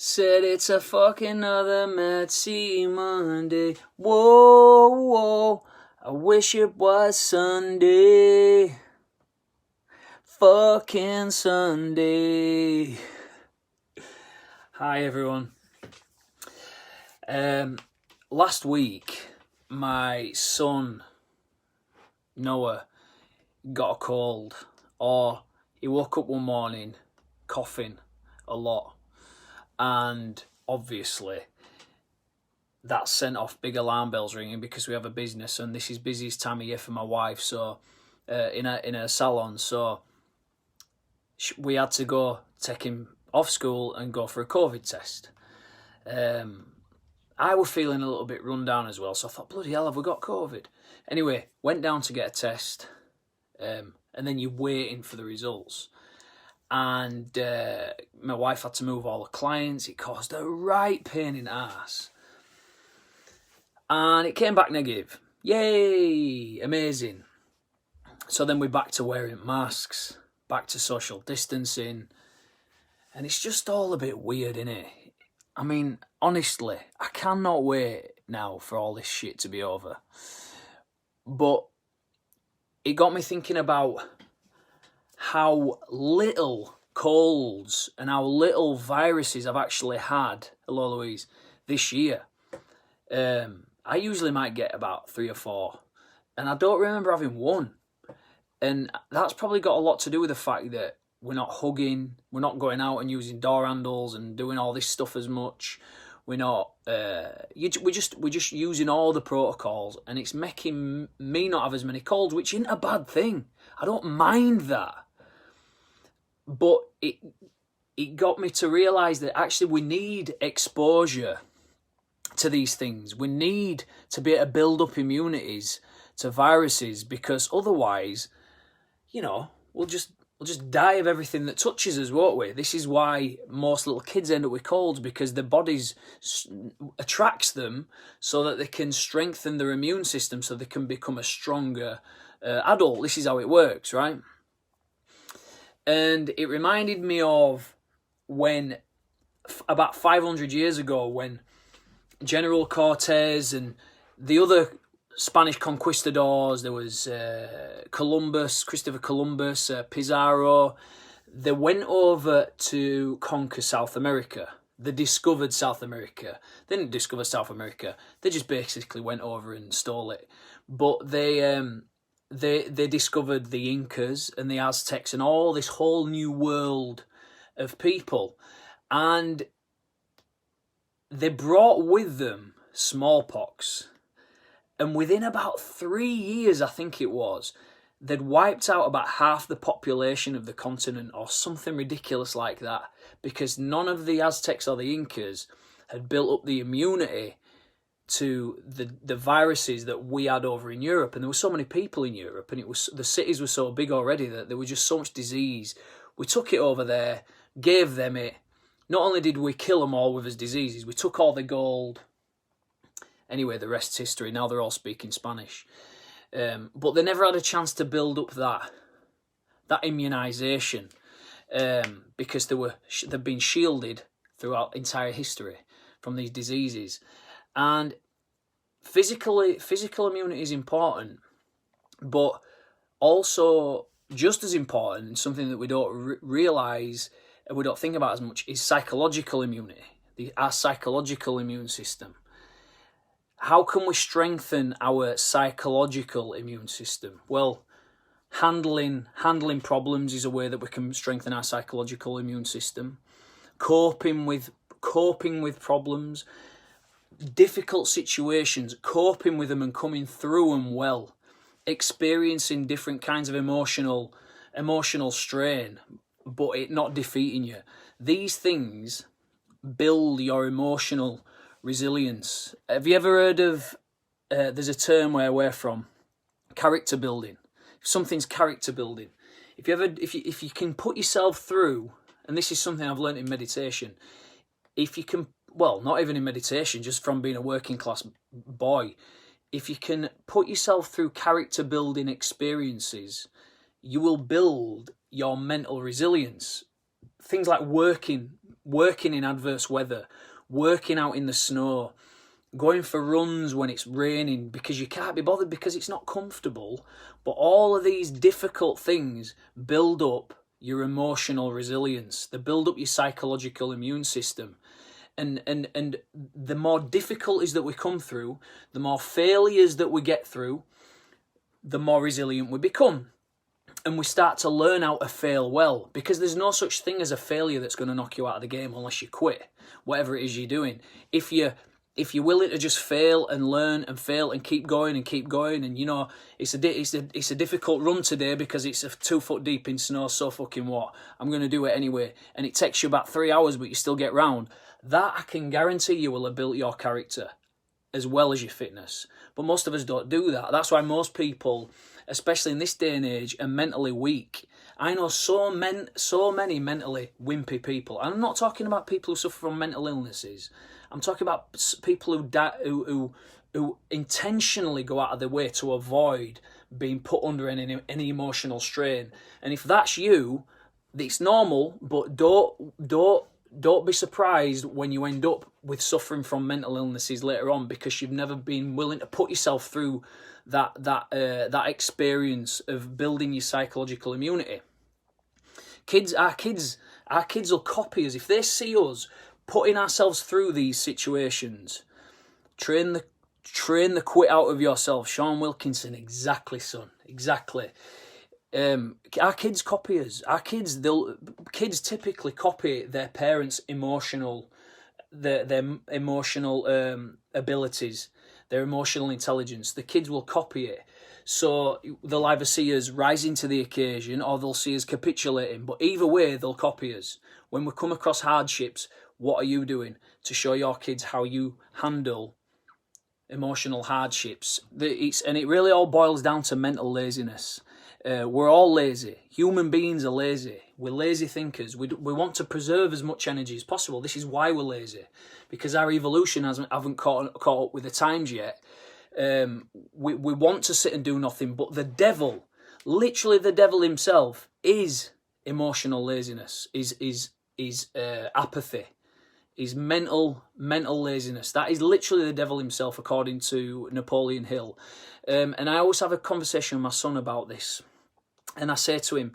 Said it's a fucking another Metsy Monday. Whoa, whoa, I wish it was Sunday. Fucking Sunday. Hi everyone. Last week, my son, Noah, got a cold. Or he woke up one morning coughing a lot. And obviously, that sent off big alarm bells ringing because we have a business and this is busiest time of year for my wife. So, in a salon, so we had to go take him off school and go for a COVID test. I was feeling a little bit run down as well, so I thought, bloody hell, have we got COVID? Anyway, went down to get a test, and then you're waiting for the results. And my wife had to move all the clients. It caused a right pain in the ass. And it came back negative. Yay! Amazing. So then we're back to wearing masks, back to social distancing. And it's just all a bit weird, innit? I mean, honestly, I cannot wait now for all this shit to be over. But it got me thinking about how little colds and how little viruses I've actually had, hello Louise, this year. I usually might get about 3 or 4, and I don't remember having one. And that's probably got a lot to do with the fact that we're not hugging, we're not going out and using door handles and doing all this stuff as much. We're not. We're just using all the protocols, and it's making me not have as many colds, which isn't a bad thing. I don't mind that. But it got me to realise that actually we need exposure to these things. We need to be able to build up immunities to viruses, because otherwise, we'll just die of everything that touches us, won't we? This is why most little kids end up with colds, because their bodies attracts them so that they can strengthen their immune system so they can become a stronger adult. This is how it works, right? And it reminded me of when, about 500 years ago, when General Cortez and the other Spanish conquistadors, there was Christopher Columbus, Pizarro, they went over to conquer South America. They discovered South America. They didn't discover South America. They just basically went over and stole it. But they discovered the Incas and the Aztecs and all this whole new world of people. And they brought with them smallpox. And within about 3 years, I think it was, they'd wiped out about half the population of the continent or something ridiculous like that, because none of the Aztecs or the Incas had built up the immunity to the viruses that we had over in Europe. And there were so many people in Europe, and the cities were so big already that there was just so much disease. We took it over there, gave them it. Not only did we kill them all with his diseases, we took all the gold. Anyway, the rest's history. Now they're all speaking Spanish. But they never had a chance to build up that immunisation, because they've been shielded throughout entire history from these diseases. And physical immunity is important, but also just as important, and something that we don't realise and we don't think about as much, is psychological immunity, our psychological immune system. How can we strengthen our psychological immune system? Well, handling problems is a way that we can strengthen our psychological immune system. Coping with problems, difficult situations, coping with them and coming through them well. Experiencing different kinds of emotional strain, but it not defeating you. These things build your emotional resilience. Have you ever heard of, there's a term where we're from, character building. If something's character building, if you can put yourself through, and this is something I've learned in meditation, if you can, well, not even in meditation, just from being a working class boy, if you can put yourself through character building experiences, you will build your mental resilience. Things like working working in adverse weather, working out in the snow, going for runs when it's raining because you can't be bothered because it's not comfortable. But all of these difficult things build up your emotional resilience. They build up your psychological immune system. And the more difficulties that we come through, the more failures that we get through, the more resilient we become. And we start to learn how to fail well, because there's no such thing as a failure that's going to knock you out of the game unless you quit, whatever it is you're doing. If you're willing to just fail and learn and fail and keep going, and you know it's a difficult run today because it's 2 foot deep in snow, so fucking what? I'm going to do it anyway, and it takes you about 3 hours, but you still get round. That I can guarantee you will have built your character as well as your fitness. But most of us don't do that. That's why most people, especially in this day and age, are mentally weak. I know so many mentally wimpy people. And I'm not talking about people who suffer from mental illnesses. I'm talking about people who intentionally go out of their way to avoid being put under any emotional strain. And if that's you, it's normal, but don't be surprised when you end up with suffering from mental illnesses later on, because you've never been willing to put yourself through that experience of building your psychological immunity. Our kids will copy us if they see us putting ourselves through these situations. Train the quit out of yourself. Sean Wilkinson, exactly, son, exactly. Our kids copy us. Kids typically copy their parents' emotional abilities, their emotional intelligence. The kids will copy it. So they'll either see us rising to the occasion or they'll see us capitulating. But either way, they'll copy us. When we come across hardships, what are you doing to show your kids how you handle emotional hardships? And it really all boils down to mental laziness. We're all lazy. Human beings are lazy. We're lazy thinkers. We want to preserve as much energy as possible. This is why we're lazy, because our evolution haven't caught up with the times yet. We want to sit and do nothing, but the devil, literally the devil himself, is emotional laziness, is apathy, is mental laziness. That is literally the devil himself, according to Napoleon Hill. And I always have a conversation with my son about this. And I say to him,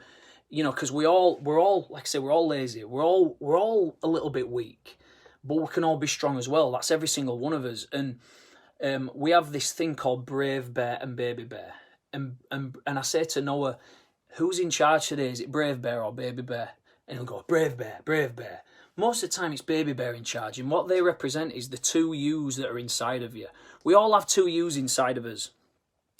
you know, because we're all, like I say, we're all lazy. We're all a little bit weak, but we can all be strong as well. That's every single one of us. And we have this thing called Brave Bear and Baby Bear. And I say to Noah, who's in charge today? Is it Brave Bear or Baby Bear? And he'll go, Brave Bear, Brave Bear. Most of the time it's Baby Bear in charge. And what they represent is the 2 yous that are inside of you. We all have 2 yous inside of us.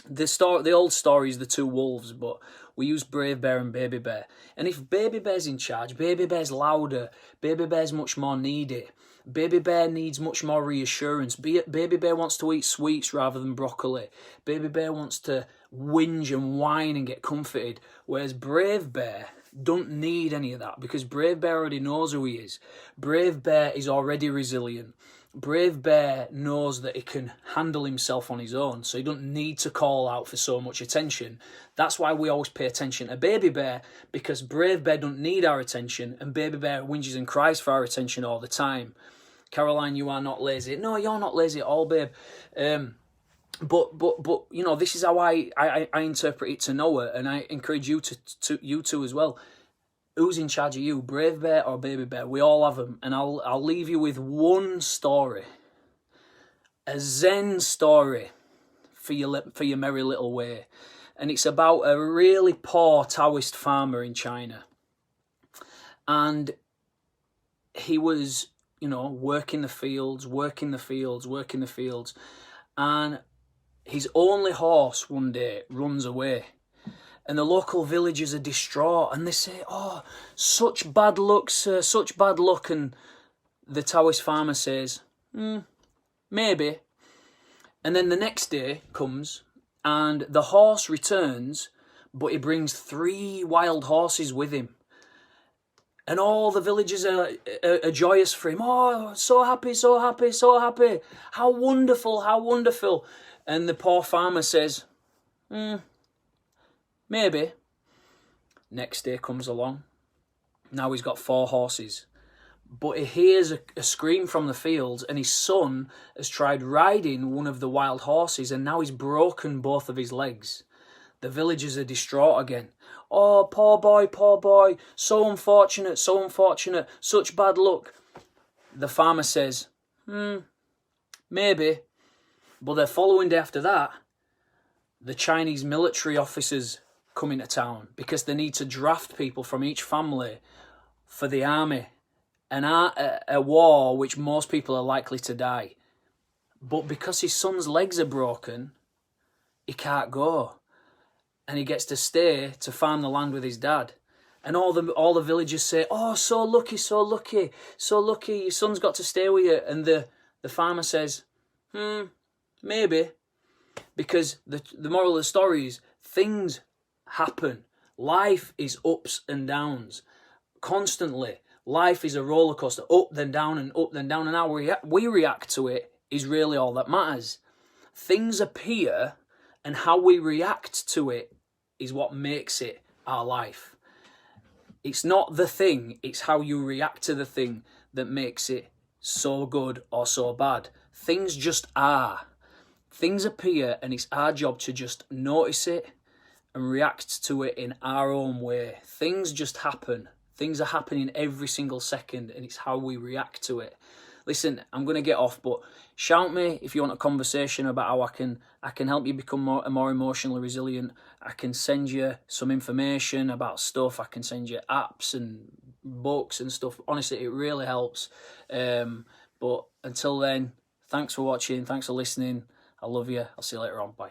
The old story is the 2 wolves, but we use Brave Bear and Baby Bear. And if Baby Bear's in charge, Baby Bear's louder, Baby Bear's much more needy. Baby Bear needs much more reassurance. Baby Bear wants to eat sweets rather than broccoli. Baby Bear wants to whinge and whine and get comforted. Whereas Brave Bear don't need any of that, because Brave Bear already knows who he is. Brave Bear is already resilient. Brave Bear knows that he can handle himself on his own, so he don't need to call out for so much attention. That's why we always pay attention to Baby Bear, because Brave Bear don't need our attention, and Baby Bear whinges and cries for our attention all the time. Caroline, you are not lazy. No, you're not lazy at all, babe. But you know, this is how I interpret it to Noah, and I encourage you to you too as well. Who's in charge of you, Brave Bear or Baby Bear? We all have them, and I'll leave you with one story, a Zen story for your merry little way, and it's about a really poor Taoist farmer in China, and he was, you know, working the fields, and his only horse one day runs away. And the local villagers are distraught, and they say, oh, such bad luck, sir, such bad luck. And the Taoist farmer says, maybe. And then the next day comes, and the horse returns, but he brings 3 wild horses with him. And all the villagers are joyous for him. Oh, so happy, so happy, so happy. How wonderful, how wonderful. And the poor farmer says, maybe. Next day comes along. Now he's got 4 horses. but he hears a scream from the fields, and his son has tried riding one of the wild horses, and now he's broken both of his legs. The villagers are distraught again. Oh, poor boy, so unfortunate, such bad luck. The farmer says, maybe. But the following day after that, the Chinese military officers come into town because they need to draft people from each family for the army. A war which most people are likely to die. But because his son's legs are broken, he can't go. And he gets to stay to farm the land with his dad. And all the villagers say, oh, so lucky, your son's got to stay with you. And the farmer says, maybe. Because the moral of the story is, things happen. Life is ups and downs. Constantly. Life is a roller coaster, up then down and up then down. And how we react to it is really all that matters. Things appear, and how we react to it is what makes it our life. It's not the thing, it's how you react to the thing that makes it so good or so bad. Things just are. Things appear, and it's our job to just notice it and react to it in our own way. Things just happen. Things are happening every single second, and it's how we react to it. Listen, I'm going to get off, but shout me if you want a conversation about how I can help you become more emotionally resilient. I can send you some information about stuff. I can send you apps and books and stuff. Honestly, it really helps. But until then, thanks for watching. Thanks for listening. I love you. I'll see you later on. Bye.